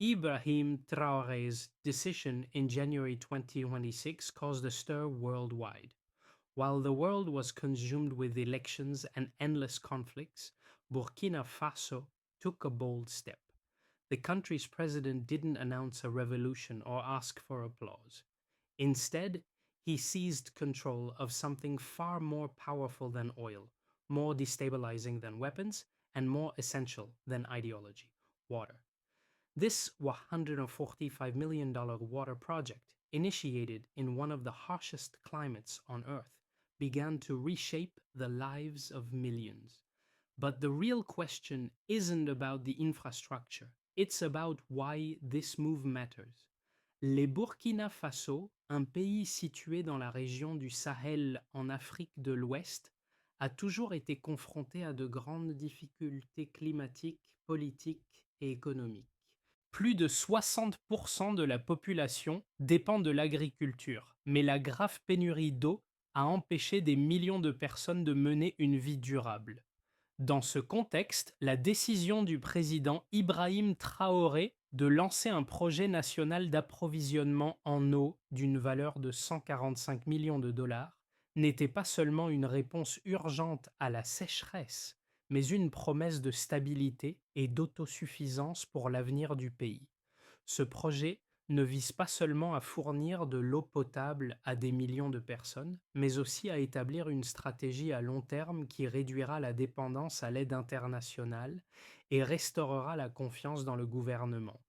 Ibrahim Traore's decision in January 2026 caused a stir worldwide. While the world was consumed with elections and endless conflicts, Burkina Faso took a bold step. The country's president didn't announce a revolution or ask for applause. Instead, he seized control of something far more powerful than oil, more destabilizing than weapons, and more essential than ideology: water. This $145 million water project, initiated in one of the harshest climates on Earth, began to reshape the lives of millions. But the real question isn't about the infrastructure, it's about why this move matters. Les Burkina Faso, un pays situé dans la région du Sahel en Afrique de l'Ouest, a toujours été confronté à de grandes difficultés climatiques, politiques et économiques. Plus de 60% de la population dépend de l'agriculture, mais la grave pénurie d'eau a empêché des millions de personnes de mener une vie durable. Dans ce contexte, la décision du président Ibrahim Traoré de lancer un projet national d'approvisionnement en eau d'une valeur de 145 millions de dollars n'était pas seulement une réponse urgente à la sécheresse, mais une promesse de stabilité et d'autosuffisance pour l'avenir du pays. Ce projet ne vise pas seulement à fournir de l'eau potable à des millions de personnes, mais aussi à établir une stratégie à long terme qui réduira la dépendance à l'aide internationale et restaurera la confiance dans le gouvernement.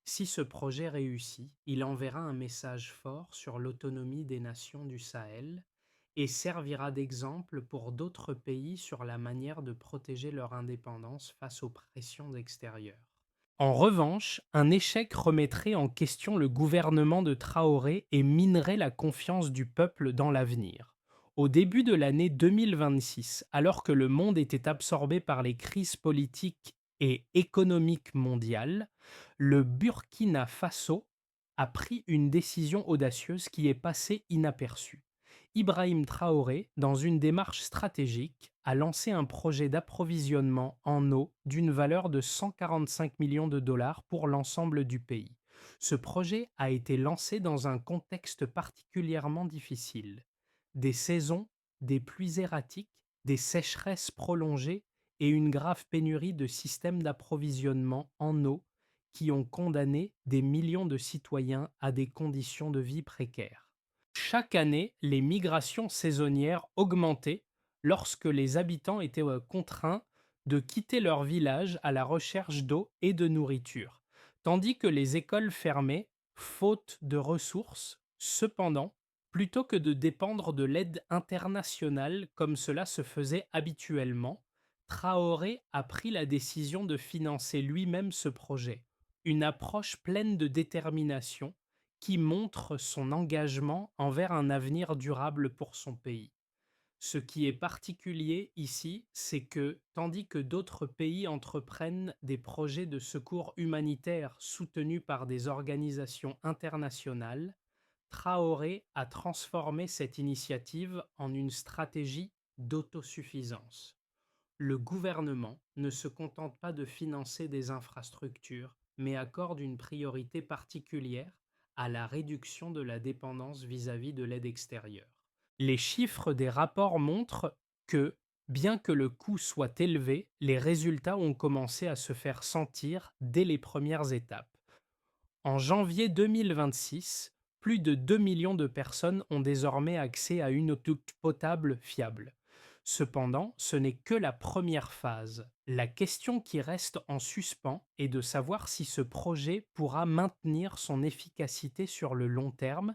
Si ce projet réussit, il enverra un message fort sur l'autonomie des nations du Sahel et servira d'exemple pour d'autres pays sur la manière de protéger leur indépendance face aux pressions extérieures. En revanche, un échec remettrait en question le gouvernement de Traoré et minerait la confiance du peuple dans l'avenir. Au début de l'année 2026, alors que le monde était absorbé par les crises politiques et économiques mondiales, le Burkina Faso a pris une décision audacieuse qui est passée inaperçue. Ibrahim Traoré, dans une démarche stratégique, a lancé un projet d'approvisionnement en eau d'une valeur de 145 millions de dollars pour l'ensemble du pays. Ce projet a été lancé dans un contexte particulièrement difficile. Des saisons, des pluies erratiques, des sécheresses prolongées et une grave pénurie de systèmes d'approvisionnement en eau qui ont condamné des millions de citoyens à des conditions de vie précaires. Chaque année, les migrations saisonnières augmentaient lorsque les habitants étaient contraints de quitter leur village à la recherche d'eau et de nourriture, tandis que les écoles fermaient, faute de ressources. Cependant, plutôt que de dépendre de l'aide internationale comme cela se faisait habituellement, Traoré a pris la décision de financer lui-même ce projet, une approche pleine de détermination qui montre son engagement envers un avenir durable pour son pays. Ce qui est particulier ici, c'est que, tandis que d'autres pays entreprennent des projets de secours humanitaire soutenus par des organisations internationales, Traoré a transformé cette initiative en une stratégie d'autosuffisance. Le gouvernement ne se contente pas de financer des infrastructures, mais accorde une priorité particulière à la réduction de la dépendance vis-à-vis de l'aide extérieure. Les chiffres des rapports montrent que, bien que le coût soit élevé, les résultats ont commencé à se faire sentir dès les premières étapes. En janvier 2026, plus de 2 millions de personnes ont désormais accès à une eau potable fiable. Cependant, ce n'est que la première phase. La question qui reste en suspens est de savoir si ce projet pourra maintenir son efficacité sur le long terme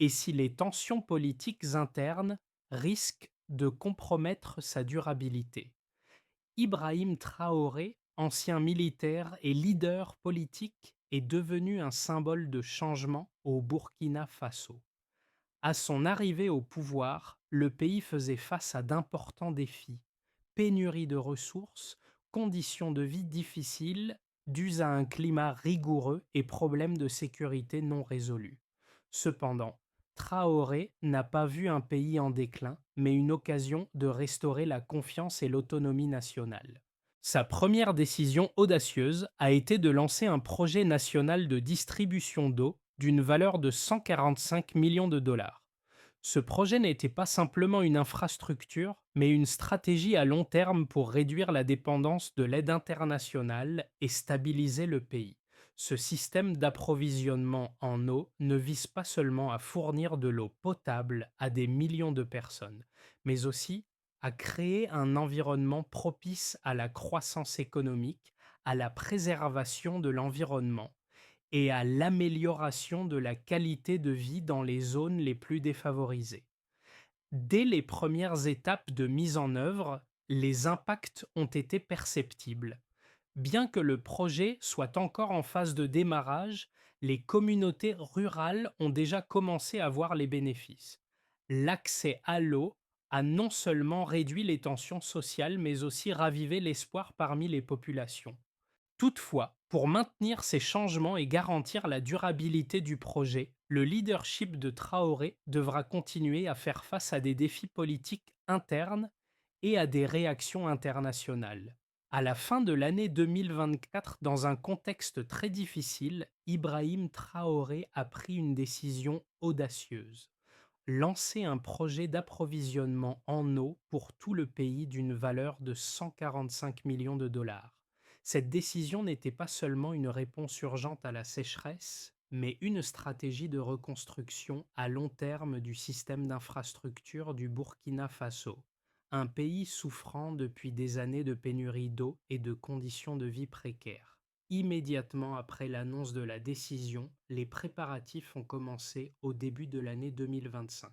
et si les tensions politiques internes risquent de compromettre sa durabilité. Ibrahim Traoré, ancien militaire et leader politique, est devenu un symbole de changement au Burkina Faso. À son arrivée au pouvoir, le pays faisait face à d'importants défis: pénurie de ressources, conditions de vie difficiles, dus à un climat rigoureux et problèmes de sécurité non résolus. Cependant, Traoré n'a pas vu un pays en déclin, mais une occasion de restaurer la confiance et l'autonomie nationale. Sa première décision audacieuse a été de lancer un projet national de distribution d'eau d'une valeur de 145 millions de dollars. Ce projet n'était pas simplement une infrastructure, mais une stratégie à long terme pour réduire la dépendance de l'aide internationale et stabiliser le pays. Ce système d'approvisionnement en eau ne vise pas seulement à fournir de l'eau potable à des millions de personnes, mais aussi à créer un environnement propice à la croissance économique, à la préservation de l'environnement et à l'amélioration de la qualité de vie dans les zones les plus défavorisées. Dès les premières étapes de mise en œuvre, les impacts ont été perceptibles. Bien que le projet soit encore en phase de démarrage, les communautés rurales ont déjà commencé à voir les bénéfices. L'accès à l'eau a non seulement réduit les tensions sociales, mais aussi ravivé l'espoir parmi les populations. Toutefois, pour maintenir ces changements et garantir la durabilité du projet, le leadership de Traoré devra continuer à faire face à des défis politiques internes et à des réactions internationales. À la fin de l'année 2024, dans un contexte très difficile, Ibrahim Traoré a pris une décision audacieuse: lancer un projet d'approvisionnement en eau pour tout le pays d'une valeur de 145 millions de dollars. Cette décision n'était pas seulement une réponse urgente à la sécheresse, mais une stratégie de reconstruction à long terme du système d'infrastructure du Burkina Faso, un pays souffrant depuis des années de pénurie d'eau et de conditions de vie précaires. Immédiatement après l'annonce de la décision, les préparatifs ont commencé au début de l'année 2025.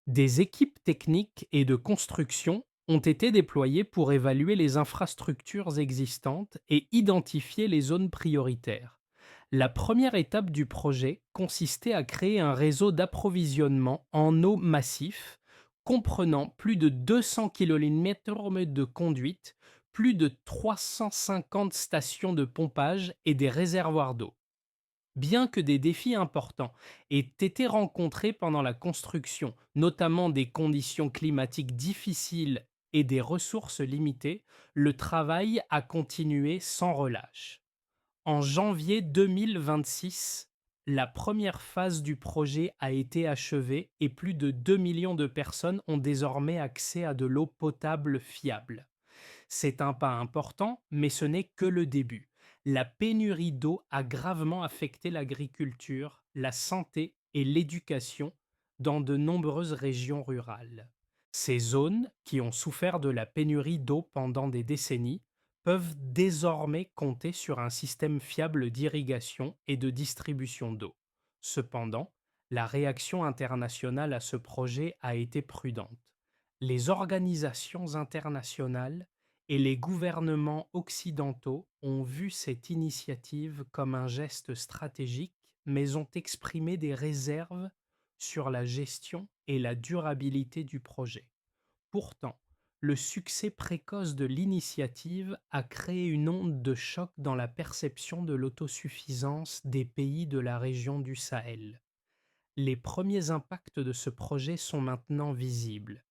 Des équipes techniques et de construction ont été déployées pour évaluer les infrastructures existantes et identifier les zones prioritaires. La première étape du projet consistait à créer un réseau d'approvisionnement en eau massif comprenant plus de 200 km de conduite, plus de 350 stations de pompage et des réservoirs d'eau. Bien que des défis importants aient été rencontrés pendant la construction, notamment des conditions climatiques difficiles et des ressources limitées, le travail a continué sans relâche. En janvier 2026, la première phase du projet a été achevée et plus de 2 millions de personnes ont désormais accès à de l'eau potable fiable. C'est un pas important, mais ce n'est que le début. La pénurie d'eau a gravement affecté l'agriculture, la santé et l'éducation dans de nombreuses régions rurales. Ces zones, qui ont souffert de la pénurie d'eau pendant des décennies, peuvent désormais compter sur un système fiable d'irrigation et de distribution d'eau. Cependant, la réaction internationale à ce projet a été prudente. Les organisations internationales et les gouvernements occidentaux ont vu cette initiative comme un geste stratégique, mais ont exprimé des réserves sur la gestion et la durabilité du projet. Pourtant, le succès précoce de l'initiative a créé une onde de choc dans la perception de l'autosuffisance des pays de la région du Sahel. Les premiers impacts de ce projet sont maintenant visibles.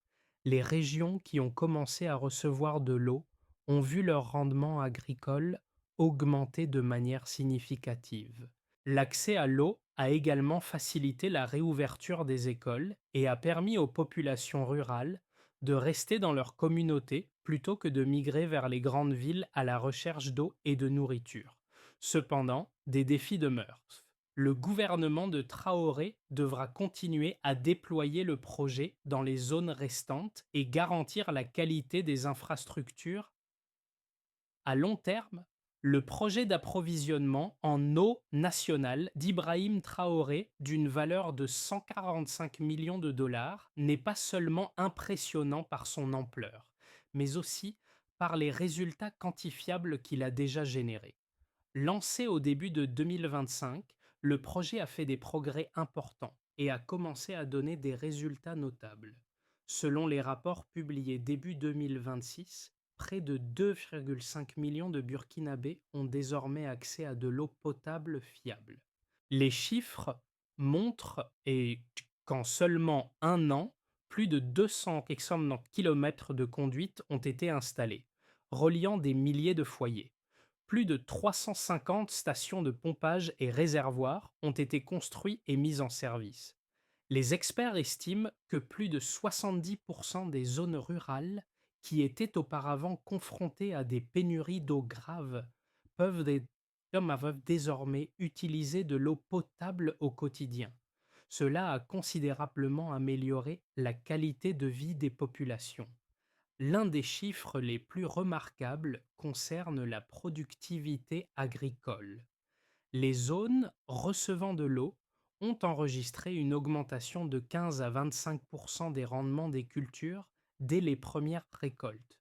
Les régions qui ont commencé à recevoir de l'eau ont vu leur rendement agricole augmenter de manière significative. L'accès à l'eau a également facilité la réouverture des écoles et a permis aux populations rurales de rester dans leur communauté plutôt que de migrer vers les grandes villes à la recherche d'eau et de nourriture. Cependant, des défis demeurent. Le gouvernement de Traoré devra continuer à déployer le projet dans les zones restantes et garantir la qualité des infrastructures. À long terme, le projet d'approvisionnement en eau nationale d'Ibrahim Traoré, d'une valeur de 145 millions de dollars, n'est pas seulement impressionnant par son ampleur, mais aussi par les résultats quantifiables qu'il a déjà générés. Lancé au début de 2025, le projet a fait des progrès importants et a commencé à donner des résultats notables. Selon les rapports publiés début 2026, près de 2,5 millions de Burkinabés ont désormais accès à de l'eau potable fiable. Les chiffres montrent qu'en seulement un an, plus de 200 km de conduite ont été installés, reliant des milliers de foyers. Plus de 350 stations de pompage et réservoirs ont été construits et mis en service. Les experts estiment que plus de 70% des zones rurales qui étaient auparavant confrontées à des pénuries d'eau graves peuvent, peuvent désormais utiliser de l'eau potable au quotidien. Cela a considérablement amélioré la qualité de vie des populations. L'un des chiffres les plus remarquables concerne la productivité agricole. Les zones recevant de l'eau ont enregistré une augmentation de 15 à 25% des rendements des cultures dès les premières récoltes.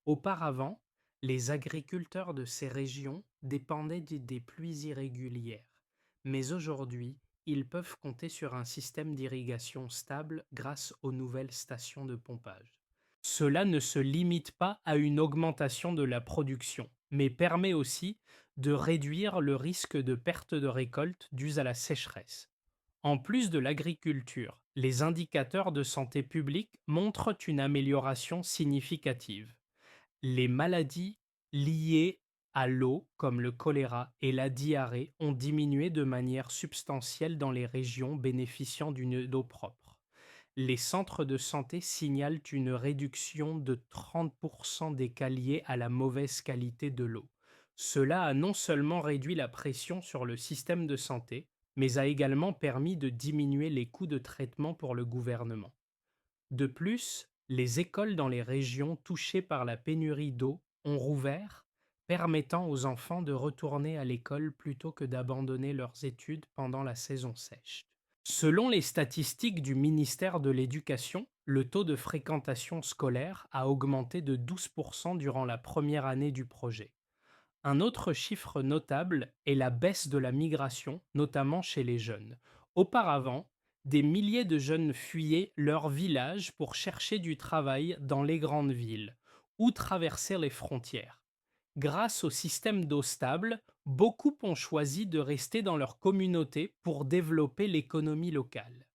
Auparavant, les agriculteurs de ces régions dépendaient des pluies irrégulières, mais aujourd'hui, ils peuvent compter sur un système d'irrigation stable grâce aux nouvelles stations de pompage. Cela ne se limite pas à une augmentation de la production, mais permet aussi de réduire le risque de perte de récolte due à la sécheresse. En plus de l'agriculture, les indicateurs de santé publique montrent une amélioration significative. Les maladies liées à l'eau, comme le choléra et la diarrhée, ont diminué de manière substantielle dans les régions bénéficiant d'une eau propre. Les centres de santé signalent une réduction de 30% des cas liés à la mauvaise qualité de l'eau. Cela a non seulement réduit la pression sur le système de santé, mais a également permis de diminuer les coûts de traitement pour le gouvernement. De plus, les écoles dans les régions touchées par la pénurie d'eau ont rouvert, permettant aux enfants de retourner à l'école plutôt que d'abandonner leurs études pendant la saison sèche. Selon les statistiques du ministère de l'Éducation, le taux de fréquentation scolaire a augmenté de 12% durant la première année du projet. Un autre chiffre notable est la baisse de la migration, notamment chez les jeunes. Auparavant, des milliers de jeunes fuyaient leur village pour chercher du travail dans les grandes villes ou traverser les frontières. Grâce au système d'eau stable, beaucoup ont choisi de rester dans leur communauté pour développer l'économie locale.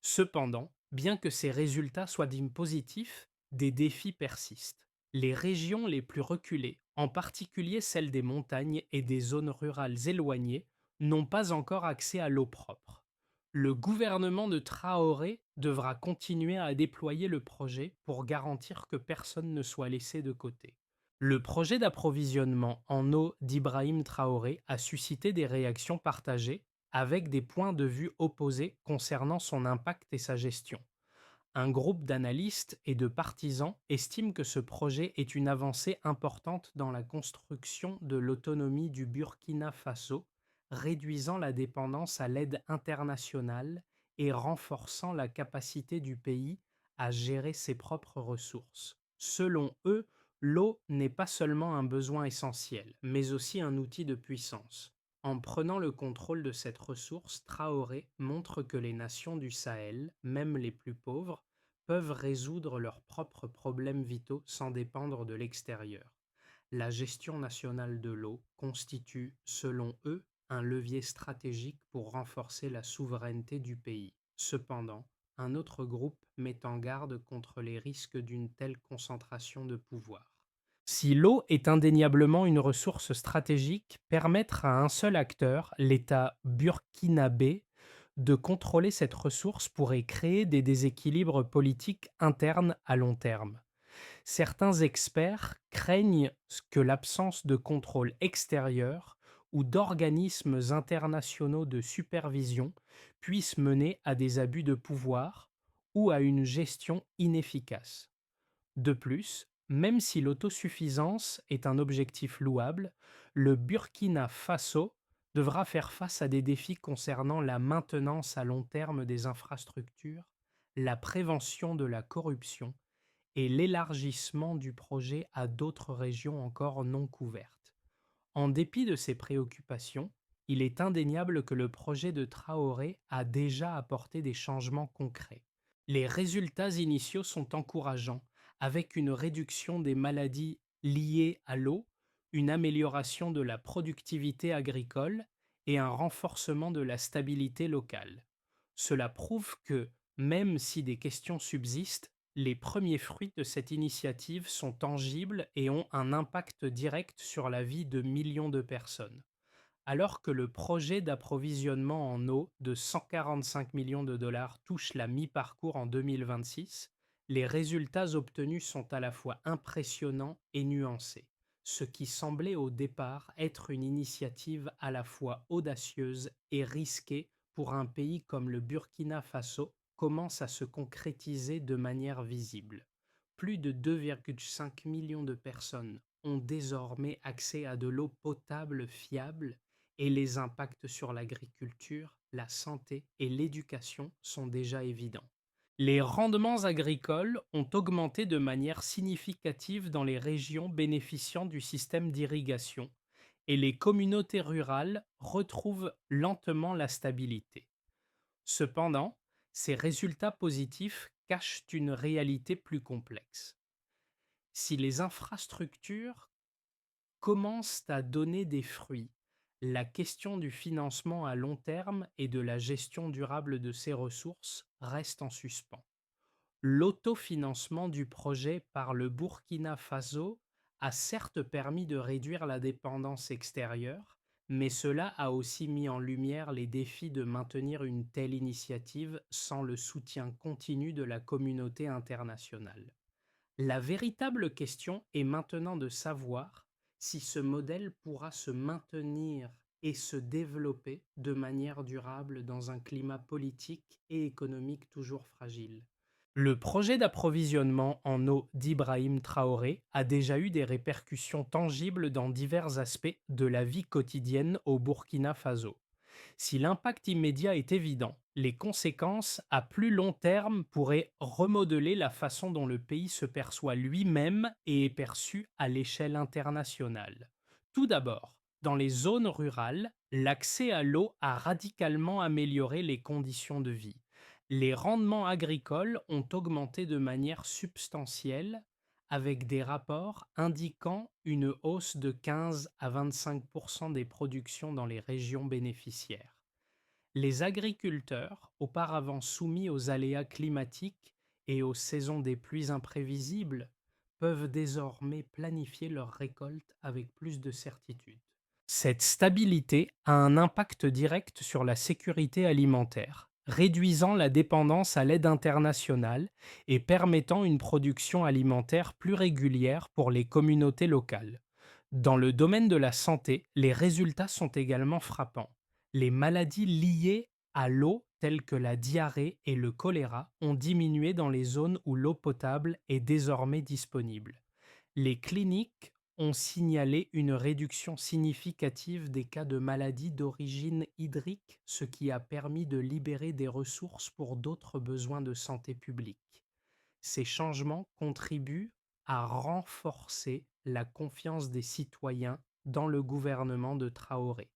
Cependant, bien que ces résultats soient dits positifs, des défis persistent. Les régions les plus reculées, en particulier celles des montagnes et des zones rurales éloignées, n'ont pas encore accès à l'eau propre. Le gouvernement de Traoré devra continuer à déployer le projet pour garantir que personne ne soit laissé de côté. Le projet d'approvisionnement en eau d'Ibrahim Traoré a suscité des réactions partagées avec des points de vue opposés concernant son impact et sa gestion. Un groupe d'analystes et de partisans estime que ce projet est une avancée importante dans la construction de l'autonomie du Burkina Faso, réduisant la dépendance à l'aide internationale et renforçant la capacité du pays à gérer ses propres ressources. Selon eux, l'eau n'est pas seulement un besoin essentiel, mais aussi un outil de puissance. En prenant le contrôle de cette ressource, Traoré montre que les nations du Sahel, même les plus pauvres, peuvent résoudre leurs propres problèmes vitaux sans dépendre de l'extérieur. La gestion nationale de l'eau constitue, selon eux, un levier stratégique pour renforcer la souveraineté du pays. Cependant, un autre groupe met en garde contre les risques d'une telle concentration de pouvoir. Si l'eau est indéniablement une ressource stratégique, permettre à un seul acteur, l'État burkinabé, de contrôler cette ressource pourrait créer des déséquilibres politiques internes à long terme. Certains experts craignent que l'absence de contrôle extérieur ou d'organismes internationaux de supervision puisse mener à des abus de pouvoir ou à une gestion inefficace. De plus, même si l'autosuffisance est un objectif louable, le Burkina Faso devra faire face à des défis concernant la maintenance à long terme des infrastructures, la prévention de la corruption et l'élargissement du projet à d'autres régions encore non couvertes. En dépit de ces préoccupations, il est indéniable que le projet de Traoré a déjà apporté des changements concrets. Les résultats initiaux sont encourageants, avec une réduction des maladies liées à l'eau, une amélioration de la productivité agricole et un renforcement de la stabilité locale. Cela prouve que, même si des questions subsistent, Les premiers fruits de cette initiative sont tangibles et ont un impact direct sur la vie de millions de personnes. Alors que le projet d'approvisionnement en eau de 145 millions de dollars touche la mi-parcours en 2026, les résultats obtenus sont à la fois impressionnants et nuancés, ce qui semblait au départ être une initiative à la fois audacieuse et risquée pour un pays comme le Burkina Faso commence à se concrétiser de manière visible. Plus de 2,5 millions de personnes ont désormais accès à de l'eau potable fiable et les impacts sur l'agriculture, la santé et l'éducation sont déjà évidents. Les rendements agricoles ont augmenté de manière significative dans les régions bénéficiant du système d'irrigation et les communautés rurales retrouvent lentement la stabilité. Cependant, ces résultats positifs cachent une réalité plus complexe. Si les infrastructures commencent à donner des fruits, la question du financement à long terme et de la gestion durable de ces ressources reste en suspens. L'autofinancement du projet par le Burkina Faso a certes permis de réduire la dépendance extérieure, mais cela a aussi mis en lumière les défis de maintenir une telle initiative sans le soutien continu de la communauté internationale. La véritable question est maintenant de savoir si ce modèle pourra se maintenir et se développer de manière durable dans un climat politique et économique toujours fragile. Le projet d'approvisionnement en eau d'Ibrahim Traoré a déjà eu des répercussions tangibles dans divers aspects de la vie quotidienne au Burkina Faso. Si l'impact immédiat est évident, les conséquences à plus long terme pourraient remodeler la façon dont le pays se perçoit lui-même et est perçu à l'échelle internationale. Tout d'abord, dans les zones rurales, l'accès à l'eau a radicalement amélioré les conditions de vie. Les rendements agricoles ont augmenté de manière substantielle avec des rapports indiquant une hausse de 15 à 25 des productions dans les régions bénéficiaires. Les agriculteurs, auparavant soumis aux aléas climatiques et aux saisons des pluies imprévisibles, peuvent désormais planifier leurs récoltes avec plus de certitude. Cette stabilité a un impact direct sur la sécurité alimentaire, réduisant la dépendance à l'aide internationale et permettant une production alimentaire plus régulière pour les communautés locales. Dans le domaine de la santé, les résultats sont également frappants. Les maladies liées à l'eau, telles que la diarrhée et le choléra, ont diminué dans les zones où l'eau potable est désormais disponible. Les cliniques ont signalé une réduction significative des cas de maladies d'origine hydrique, ce qui a permis de libérer des ressources pour d'autres besoins de santé publique. Ces changements contribuent à renforcer la confiance des citoyens dans le gouvernement de Traoré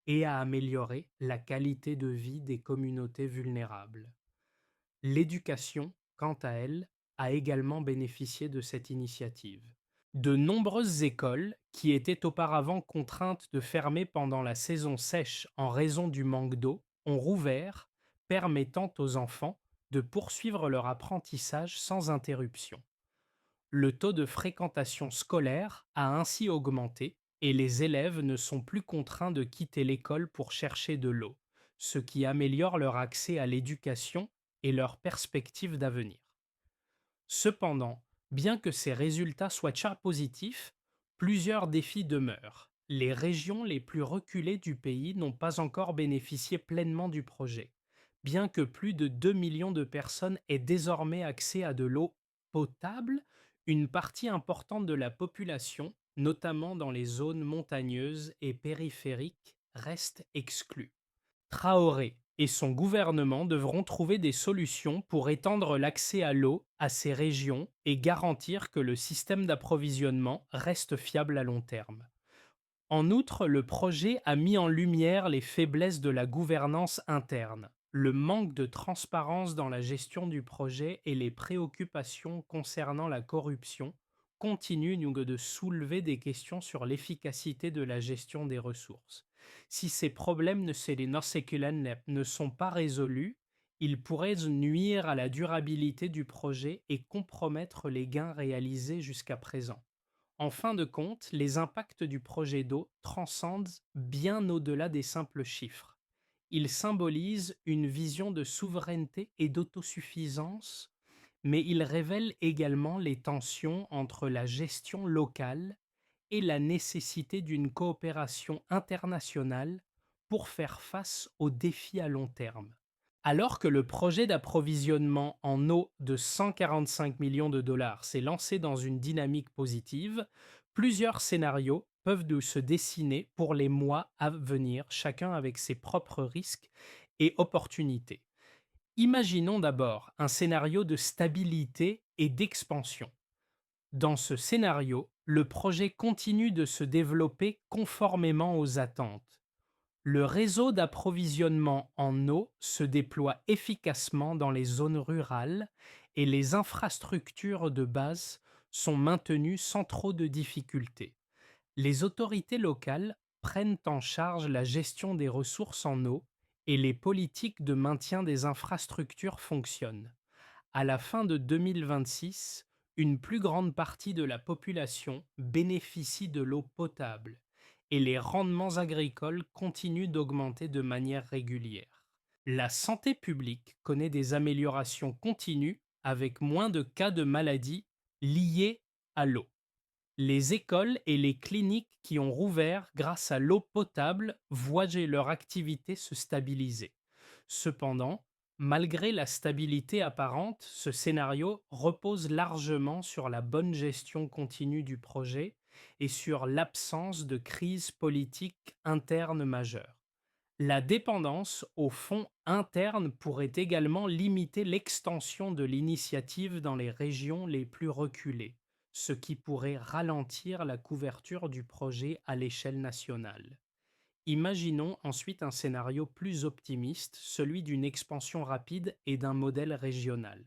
et à améliorer la qualité de vie des communautés vulnérables. L'éducation, quant à elle, a également bénéficié de cette initiative. De nombreuses écoles, qui étaient auparavant contraintes de fermer pendant la saison sèche en raison du manque d'eau, ont rouvert, permettant aux enfants de poursuivre leur apprentissage sans interruption. Le taux de fréquentation scolaire a ainsi augmenté et les élèves ne sont plus contraints de quitter l'école pour chercher de l'eau, ce qui améliore leur accès à l'éducation et leurs perspectives d'avenir. Cependant, bien que ces résultats soient déjà positifs, plusieurs défis demeurent. Les régions les plus reculées du pays n'ont pas encore bénéficié pleinement du projet. Bien que plus de 2 millions de personnes aient désormais accès à de l'eau potable, une partie importante de la population, notamment dans les zones montagneuses et périphériques, reste exclue. Traoré et son gouvernement devront trouver des solutions pour étendre l'accès à l'eau à ces régions et garantir que le système d'approvisionnement reste fiable à long terme. En outre, le projet a mis en lumière les faiblesses de la gouvernance interne, le manque de transparence dans la gestion du projet et les préoccupations concernant la corruption continuent de soulever des questions sur l'efficacité de la gestion des ressources. Si ces problèmes ne sont pas résolus, Il pourrait nuire à la durabilité du projet et compromettre les gains réalisés jusqu'à présent. En fin de compte, les impacts du projet d'eau transcendent bien au-delà des simples chiffres. Ils symbolisent une vision de souveraineté et d'autosuffisance, mais ils révèlent également les tensions entre la gestion locale et la nécessité d'une coopération internationale pour faire face aux défis à long terme. Alors que le projet d'approvisionnement en eau de 145 millions de dollars s'est lancé dans une dynamique positive, plusieurs scénarios peuvent se dessiner pour les mois à venir, chacun avec ses propres risques et opportunités. Imaginons d'abord un scénario de stabilité et d'expansion. Dans ce scénario, le projet continue de se développer conformément aux attentes. Le réseau d'approvisionnement en eau se déploie efficacement dans les zones rurales et les infrastructures de base sont maintenues sans trop de difficultés. Les autorités locales prennent en charge la gestion des ressources en eau et les politiques de maintien des infrastructures fonctionnent. À la fin de 2026, une plus grande partie de la population bénéficie de l'eau potable et les rendements agricoles continuent d'augmenter de manière régulière. La santé publique connaît des améliorations continues avec moins de cas de maladies liées à l'eau. Les écoles et les cliniques qui ont rouvert grâce à l'eau potable voient leur activité se stabiliser. Cependant, malgré la stabilité apparente, ce scénario repose largement sur la bonne gestion continue du projet et sur l'absence de crise politique interne majeure. La dépendance aux fonds internes pourrait également limiter l'extension de l'initiative dans les régions les plus reculées, ce qui pourrait ralentir la couverture du projet à l'échelle nationale. Imaginons ensuite un scénario plus optimiste, celui d'une expansion rapide et d'un modèle régional.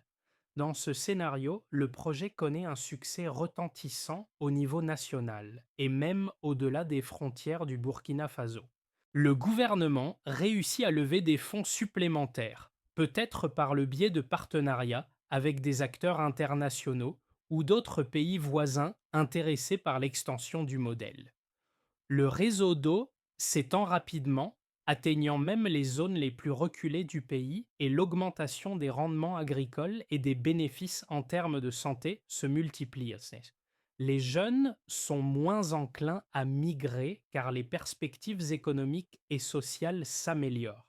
Dans ce scénario, le projet connaît un succès retentissant au niveau national et même au-delà des frontières du Burkina Faso. Le gouvernement réussit à lever des fonds supplémentaires, peut-être par le biais de partenariats avec des acteurs internationaux ou d'autres pays voisins intéressés par l'extension du modèle. Le réseau d'eau s'étend rapidement, atteignant même les zones les plus reculées du pays, et l'augmentation des rendements agricoles et des bénéfices en termes de santé se multiplie. Les jeunes sont moins enclins à migrer car les perspectives économiques et sociales s'améliorent.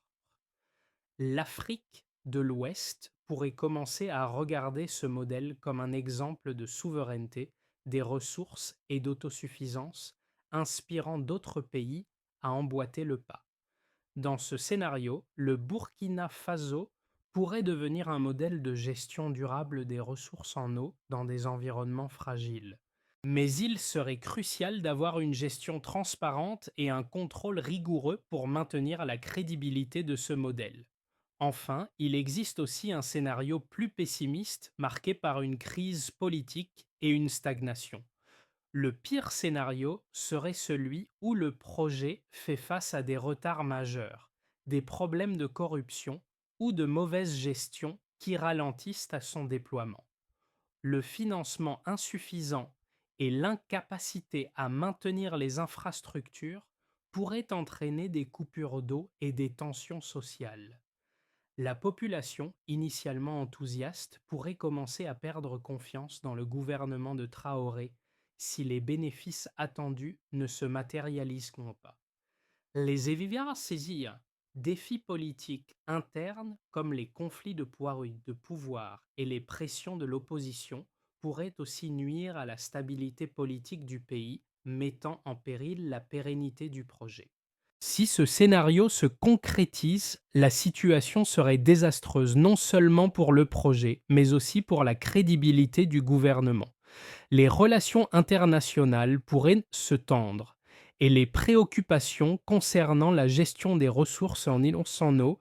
L'Afrique de l'Ouest pourrait commencer à regarder ce modèle comme un exemple de souveraineté, des ressources et d'autosuffisance, inspirant d'autres pays à emboîter le pas. Dans ce scénario, le Burkina Faso pourrait devenir un modèle de gestion durable des ressources en eau dans des environnements fragiles. Mais il serait crucial d'avoir une gestion transparente et un contrôle rigoureux pour maintenir la crédibilité de ce modèle. Enfin, il existe aussi un scénario plus pessimiste marqué par une crise politique et une stagnation. Le pire scénario serait celui où le projet fait face à des retards majeurs, des problèmes de corruption ou de mauvaise gestion qui ralentissent à son déploiement. Le financement insuffisant et l'incapacité à maintenir les infrastructures pourraient entraîner des coupures d'eau et des tensions sociales. La population, initialement enthousiaste, pourrait commencer à perdre confiance dans le gouvernement de Traoré si les bénéfices attendus ne se matérialiseront pas. Les Evivias saisirent défis politiques internes comme les conflits de pouvoir et les pressions de l'opposition pourraient aussi nuire à la stabilité politique du pays, mettant en péril la pérennité du projet. Si ce scénario se concrétise, la situation serait désastreuse non seulement pour le projet, mais aussi pour la crédibilité du gouvernement. Les relations internationales pourraient se tendre et les préoccupations concernant la gestion des ressources en eau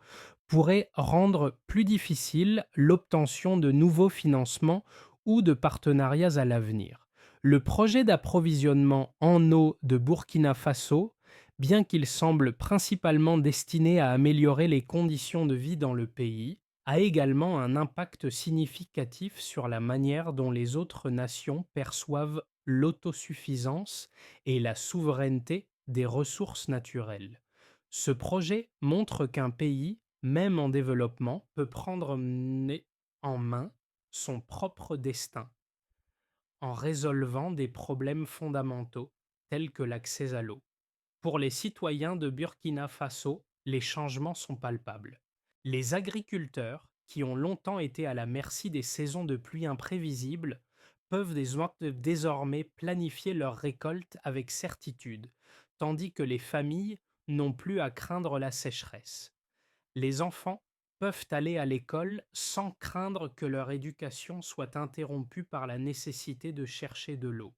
pourraient rendre plus difficile l'obtention de nouveaux financements ou de partenariats à l'avenir. Le projet d'approvisionnement en eau de Burkina Faso, bien qu'il semble principalement destiné à améliorer les conditions de vie dans le pays, a également un impact significatif sur la manière dont les autres nations perçoivent l'autosuffisance et la souveraineté des ressources naturelles. Ce projet montre qu'un pays, même en développement, peut prendre en main son propre destin en résolvant des problèmes fondamentaux tels que l'accès à l'eau. Pour les citoyens de Burkina Faso, les changements sont palpables. Les agriculteurs, qui ont longtemps été à la merci des saisons de pluie imprévisibles, peuvent désormais planifier leurs récoltes avec certitude, tandis que les familles n'ont plus à craindre la sécheresse. Les enfants peuvent aller à l'école sans craindre que leur éducation soit interrompue par la nécessité de chercher de l'eau.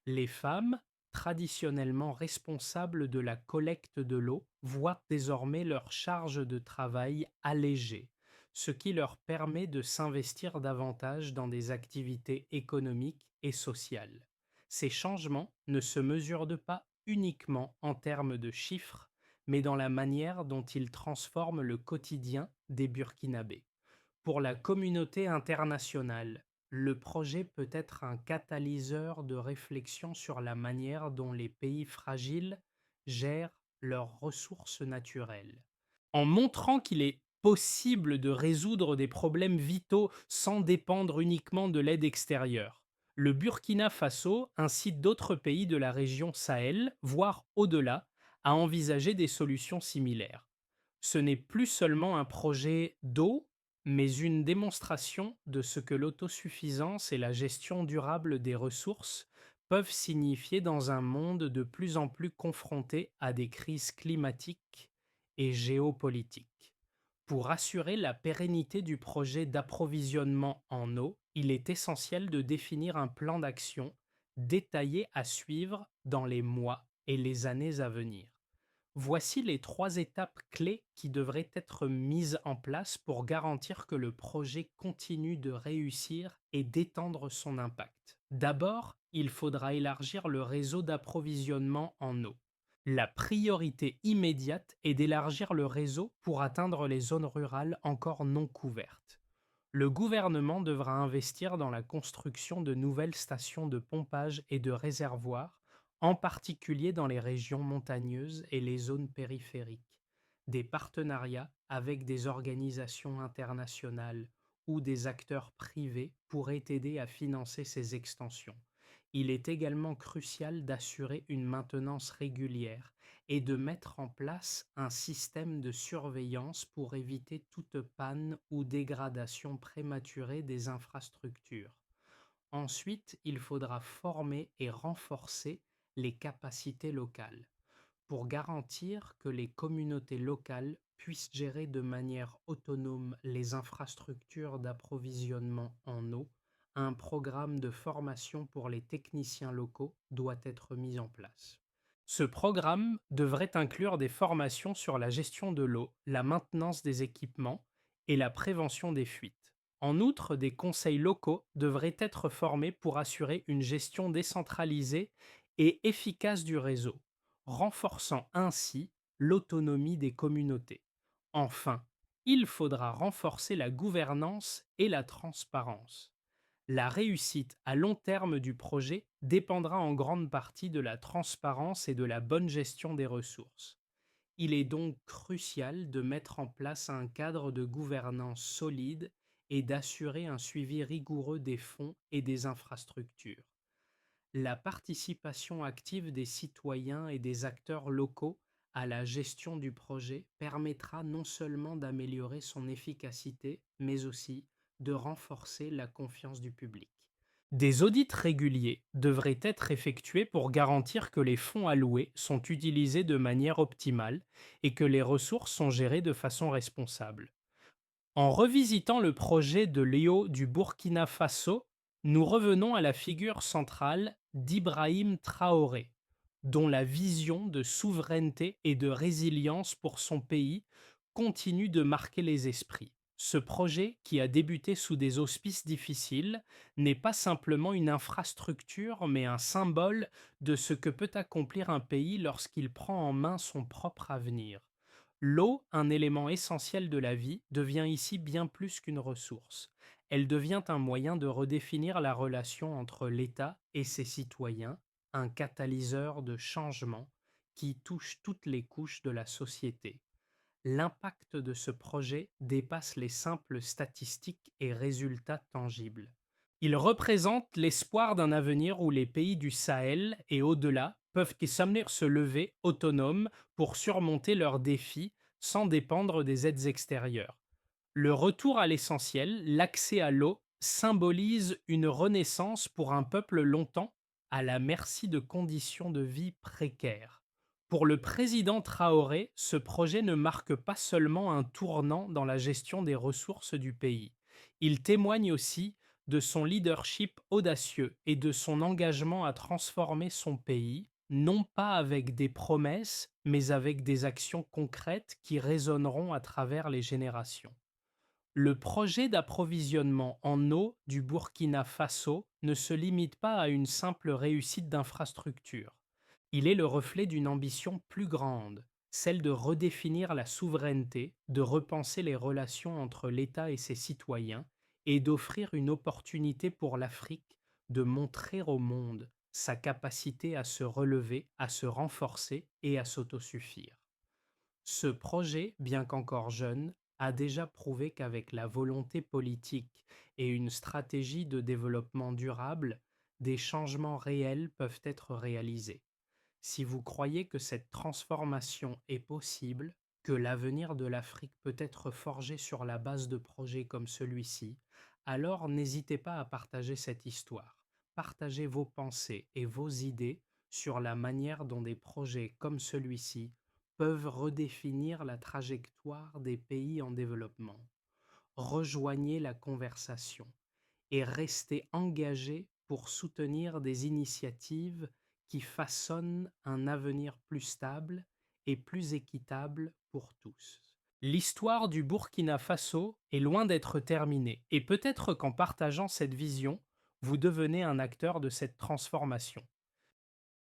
Les femmes, traditionnellement responsables de la collecte de l'eau, voient désormais leur charge de travail allégée, ce qui leur permet de s'investir davantage dans des activités économiques et sociales. Ces changements ne se mesurent pas uniquement en termes de chiffres, mais dans la manière dont ils transforment le quotidien des Burkinabés. Pour la communauté internationale, le projet peut être un catalyseur de réflexion sur la manière dont les pays fragiles gèrent leurs ressources naturelles. En montrant qu'il est possible de résoudre des problèmes vitaux sans dépendre uniquement de l'aide extérieure, le Burkina Faso incite d'autres pays de la région Sahel, voire au-delà, à envisager des solutions similaires. Ce n'est plus seulement un projet d'eau, mais une démonstration de ce que l'autosuffisance et la gestion durable des ressources peuvent signifier dans un monde de plus en plus confronté à des crises climatiques et géopolitiques. Pour assurer la pérennité du projet d'approvisionnement en eau, il est essentiel de définir un plan d'action détaillé à suivre dans les mois et les années à venir. Voici les 3 étapes clés qui devraient être mises en place pour garantir que le projet continue de réussir et d'étendre son impact. D'abord, il faudra élargir le réseau d'approvisionnement en eau. La priorité immédiate est d'élargir le réseau pour atteindre les zones rurales encore non couvertes. Le gouvernement devra investir dans la construction de nouvelles stations de pompage et de réservoirs, en particulier dans les régions montagneuses et les zones périphériques. Des partenariats avec des organisations internationales ou des acteurs privés pourraient aider à financer ces extensions. Il est également crucial d'assurer une maintenance régulière et de mettre en place un système de surveillance pour éviter toute panne ou dégradation prématurée des infrastructures. Ensuite, il faudra former et renforcer les capacités locales pour garantir que les communautés locales puissent gérer de manière autonome les infrastructures d'approvisionnement en eau. Un programme de formation pour les techniciens locaux doit être mis en place. Ce programme devrait inclure des formations sur la gestion de l'eau, la maintenance des équipements et la prévention des fuites. En outre, des conseils locaux devraient être formés pour assurer une gestion décentralisée et efficace du réseau, renforçant ainsi l'autonomie des communautés. Enfin, il faudra renforcer la gouvernance et la transparence. La réussite à long terme du projet dépendra en grande partie de la transparence et de la bonne gestion des ressources. Il est donc crucial de mettre en place un cadre de gouvernance solide et d'assurer un suivi rigoureux des fonds et des infrastructures. La participation active des citoyens et des acteurs locaux à la gestion du projet permettra non seulement d'améliorer son efficacité, mais aussi de renforcer la confiance du public. Des audits réguliers devraient être effectués pour garantir que les fonds alloués sont utilisés de manière optimale et que les ressources sont gérées de façon responsable. En revisitant le projet de Léo du Burkina Faso, nous revenons à la figure centrale d'Ibrahim Traoré, dont la vision de souveraineté et de résilience pour son pays continue de marquer les esprits. Ce projet, qui a débuté sous des auspices difficiles, n'est pas simplement une infrastructure, mais un symbole de ce que peut accomplir un pays lorsqu'il prend en main son propre avenir. L'eau, un élément essentiel de la vie, devient ici bien plus qu'une ressource. Elle devient un moyen de redéfinir la relation entre l'État et ses citoyens, un catalyseur de changement qui touche toutes les couches de la société. L'impact de ce projet dépasse les simples statistiques et résultats tangibles. Il représente l'espoir d'un avenir où les pays du Sahel et au-delà peuvent s'amener se lever autonomes pour surmonter leurs défis sans dépendre des aides extérieures. Le retour à l'essentiel, l'accès à l'eau, symbolise une renaissance pour un peuple longtemps à la merci de conditions de vie précaires. Pour le président Traoré, ce projet ne marque pas seulement un tournant dans la gestion des ressources du pays. Il témoigne aussi de son leadership audacieux et de son engagement à transformer son pays, non pas avec des promesses, mais avec des actions concrètes qui résonneront à travers les générations. Le projet d'approvisionnement en eau du Burkina Faso ne se limite pas à une simple réussite d'infrastructure. Il est le reflet d'une ambition plus grande, celle de redéfinir la souveraineté, de repenser les relations entre l'État et ses citoyens et d'offrir une opportunité pour l'Afrique de montrer au monde sa capacité à se relever, à se renforcer et à s'autosuffire. Ce projet, bien qu'encore jeune, a déjà prouvé qu'avec la volonté politique et une stratégie de développement durable, des changements réels peuvent être réalisés. Si vous croyez que cette transformation est possible, que l'avenir de l'Afrique peut être forgé sur la base de projets comme celui-ci, alors n'hésitez pas à partager cette histoire. Partagez vos pensées et vos idées sur la manière dont des projets comme celui-ci peuvent redéfinir la trajectoire des pays en développement. Rejoignez la conversation et restez engagés pour soutenir des initiatives qui façonnent un avenir plus stable et plus équitable pour tous. L'histoire du Burkina Faso est loin d'être terminée et peut-être qu'en partageant cette vision, vous devenez un acteur de cette transformation.